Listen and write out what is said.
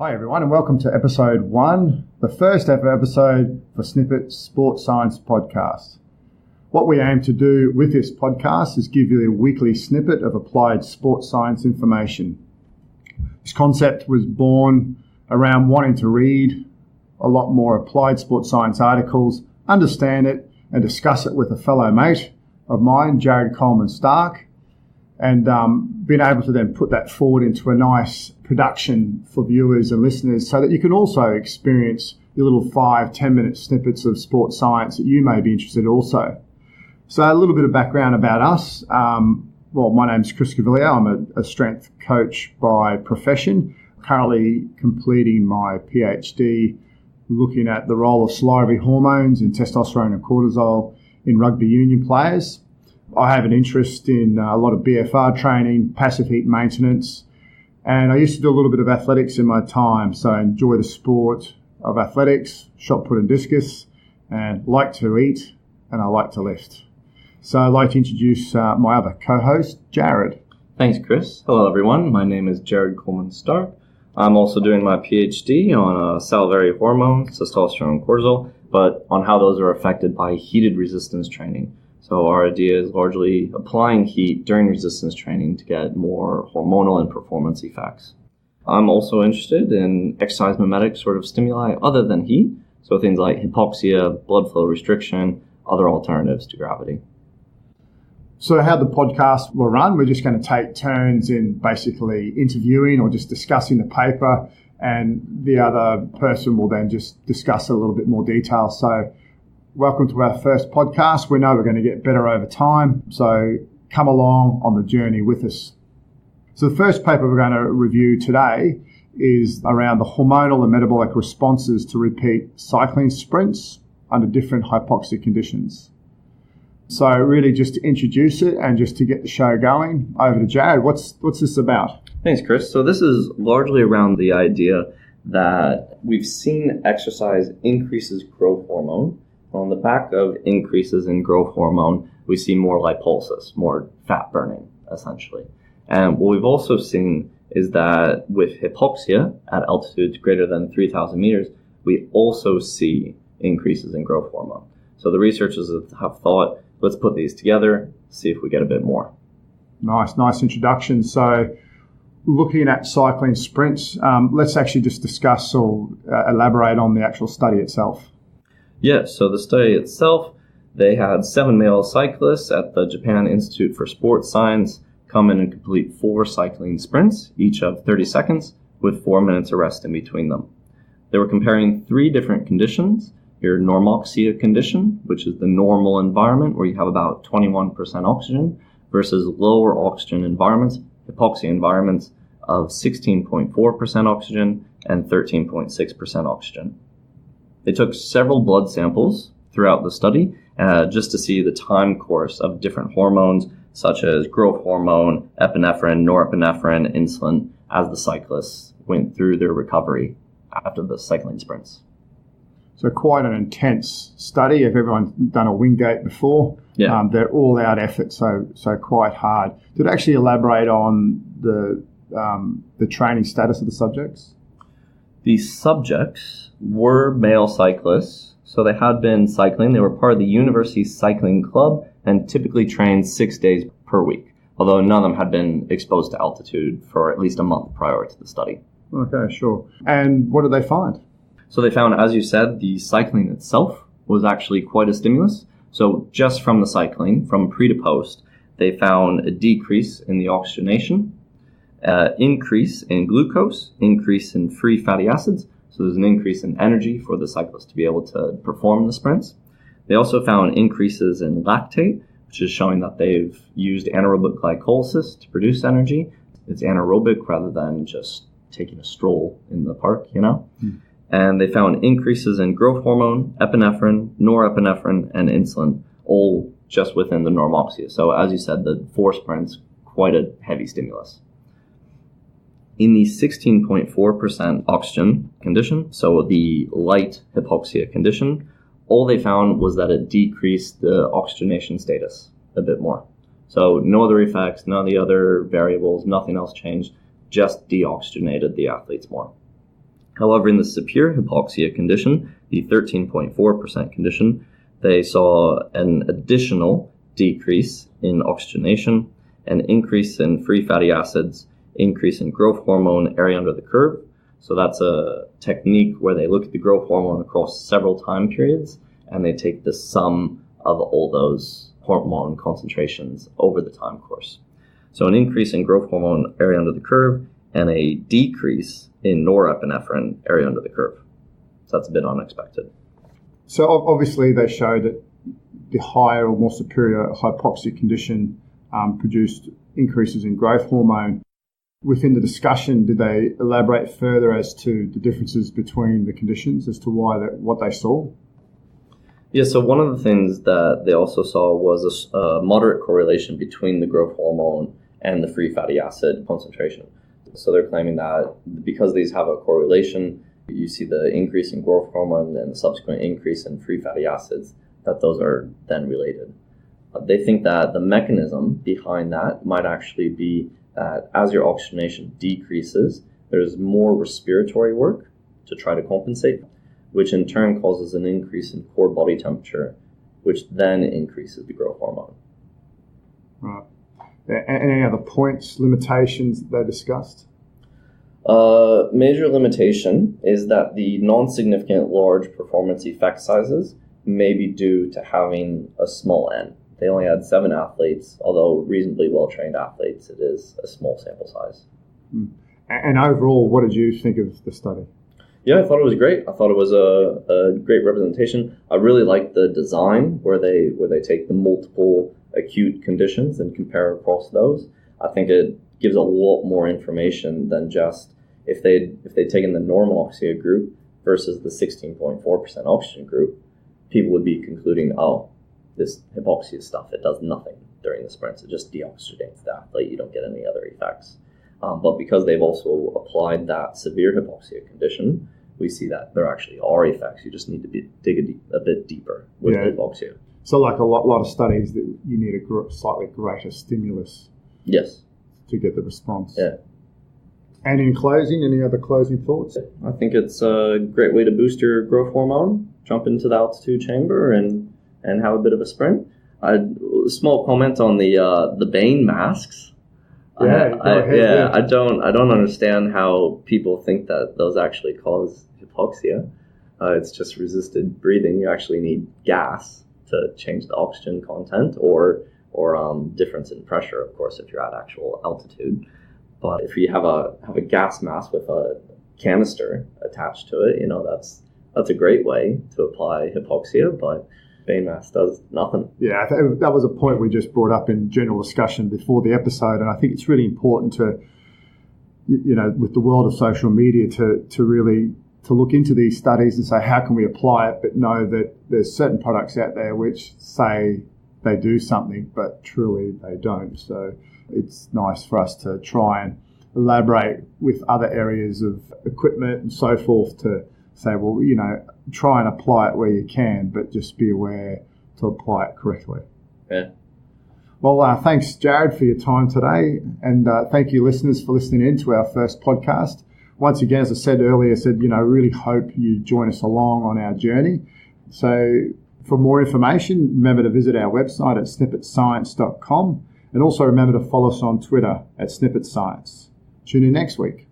Hi everyone and welcome to episode 1, the first ever episode for Snippit Sports Science Podcast. What we aim to do with this podcast is give you a weekly snippet of applied sports science information. This concept was born around wanting to read a lot more applied sports science articles, understand it and discuss it with a fellow mate of mine, Jared Coleman Stark, and being able to then put that forward into a nice production for viewers and listeners so that you can also experience your little 5-10 minute snippets of sports science that you may be interested in also. So a little bit of background about us. My name's Chris Cavillio. I'm a strength coach by profession, currently completing my PhD looking at the role of salivary hormones in testosterone and cortisol in rugby union players. I have an interest in a lot of BFR training, passive heat maintenance, and I used to do a little bit of athletics in my time, so I enjoy the sport of athletics, shot put and discus, and like to eat, and I like to lift. So I'd like to introduce my other co-host, Jared. Thanks, Chris. Hello, everyone. My name is Jared Coleman Stark. I'm also doing my PhD on salivary hormones, testosterone and cortisol, but on how those are affected by heated resistance training. So our idea is largely applying heat during resistance training to get more hormonal and performance effects. I'm also interested in exercise mimetic sort of stimuli other than heat, so things like hypoxia, blood flow restriction, other alternatives to gravity. So how the podcast will run, we're just going to take turns in basically interviewing or just discussing the paper, and the other person will then just discuss a little bit more detail. So welcome to our first podcast. We know we're going to get better over time, so come along on the journey with us. So the first paper we're going to review today is around the hormonal and metabolic responses to repeat cycling sprints under different hypoxic conditions. So really just to introduce it and just to get the show going, over to Jared. What's this about? Thanks, Chris. So this is largely around the idea that we've seen exercise increases growth hormone. On the back of increases in growth hormone, we see more lipolysis, more fat burning, essentially. And what we've also seen is that with hypoxia at altitudes greater than 3,000 meters, we also see increases in growth hormone. So the researchers have thought, let's put these together, see if we get a bit more. Nice introduction. So looking at cycling sprints, let's actually just discuss or elaborate on the actual study itself. Yeah, so the study itself, they had 7 male cyclists at the Japan Institute for Sports Science come in and complete 4 cycling sprints, each of 30 seconds, with 4 minutes of rest in between them. They were comparing 3 different conditions. Your normoxia condition, which is the normal environment where you have about 21% oxygen, versus lower oxygen environments, hypoxia environments, of 16.4% oxygen and 13.6% oxygen. They took several blood samples throughout the study just to see the time course of different hormones such as growth hormone, epinephrine, norepinephrine, insulin as the cyclists went through their recovery after the cycling sprints. So quite an intense study. If everyone's done a Wingate before, they're all out effort, so quite hard. Did it actually elaborate on the training status of the subjects? The subjects were male cyclists, so they had been cycling. They were part of the university cycling club and typically trained 6 days per week, although none of them had been exposed to altitude for at least a month prior to the study. Okay, sure. And what did they find? So they found, as you said, the cycling itself was actually quite a stimulus. So just from the cycling, from pre to post, they found a decrease in the oxygenation, increase in glucose, increase in free fatty acids. So there's an increase in energy for the cyclist to be able to perform the sprints. They also found increases in lactate, which is showing that they've used anaerobic glycolysis to produce energy. It's anaerobic rather than just taking a stroll in the park, And they found increases in growth hormone, epinephrine, norepinephrine, and insulin, all just within the normoxia. So as you said, the 4 sprints, quite a heavy stimulus. In the 16.4% oxygen condition, so the light hypoxia condition, all they found was that it decreased the oxygenation status a bit more. So no other effects, none of the other variables, nothing else changed, just deoxygenated the athletes more. However, in the severe hypoxia condition, the 13.4% condition, they saw an additional decrease in oxygenation, an increase in free fatty acids, increase in growth hormone area under the curve. So that's a technique where they look at the growth hormone across several time periods, and they take the sum of all those hormone concentrations over the time course. So an increase in growth hormone area under the curve and a decrease in norepinephrine area under the curve. So that's a bit unexpected. So obviously they showed that the higher or more superior hypoxic condition produced increases in growth hormone. Within the discussion, did they elaborate further as to the differences between the conditions as to what they saw? Yeah, so one of the things that they also saw was a moderate correlation between the growth hormone and the free fatty acid concentration. So they're claiming that because these have a correlation, you see the increase in growth hormone and the subsequent increase in free fatty acids, that those are then related. They think that the mechanism behind that might actually be that as your oxygenation decreases, there's more respiratory work to try to compensate, which in turn causes an increase in core body temperature, which then increases the growth hormone. Right. Any other points, limitations they discussed? Major limitation is that the non-significant large performance effect sizes may be due to having a small n. They only had 7 athletes, although reasonably well-trained athletes, it is a small sample size. And overall, what did you think of the study? Yeah, I thought it was great. I thought it was a great representation. I really liked the design where they take the multiple acute conditions and compare across those. I think it gives a lot more information than just if they'd taken the normal oxygen group versus the 16.4% oxygen group, people would be concluding, oh, this hypoxia stuff, it does nothing during the sprints. It just deoxygenates the athlete. You don't get any other effects. But because they've also applied that severe hypoxia condition, we see that there actually are effects. You just need to dig a bit deeper with hypoxia. So like a lot of studies that you need a slightly greater stimulus. Yes. To get the response. Yeah. And in closing, any other closing thoughts? I think it's a great way to boost your growth hormone, jump into the altitude chamber and have a bit of a sprint. A small comment on the Bane masks. I don't understand how people think that those actually cause hypoxia. It's just resisted breathing. You actually need gas to change the oxygen content or difference in pressure, of course, if you're at actual altitude. But if you have a gas mask with a canister attached to it, that's a great way to apply hypoxia, but Bane mask does nothing. Yeah, I think that was a point we just brought up in general discussion before the episode, and I think it's really important to, with the world of social media, to really look into these studies and say, how can we apply it, but know that there's certain products out there which say they do something, but truly they don't. So it's nice for us to try and elaborate with other areas of equipment and so forth to say, well, try and apply it where you can, but just be aware to apply it correctly. Yeah. Well, thanks, Jared, for your time today. And thank you, listeners, for listening in to our first podcast. Once again, as I said earlier, I really hope you join us along on our journey. So for more information, remember to visit our website at snippetscience.com. And also remember to follow us on Twitter at snippetscience. Tune in next week.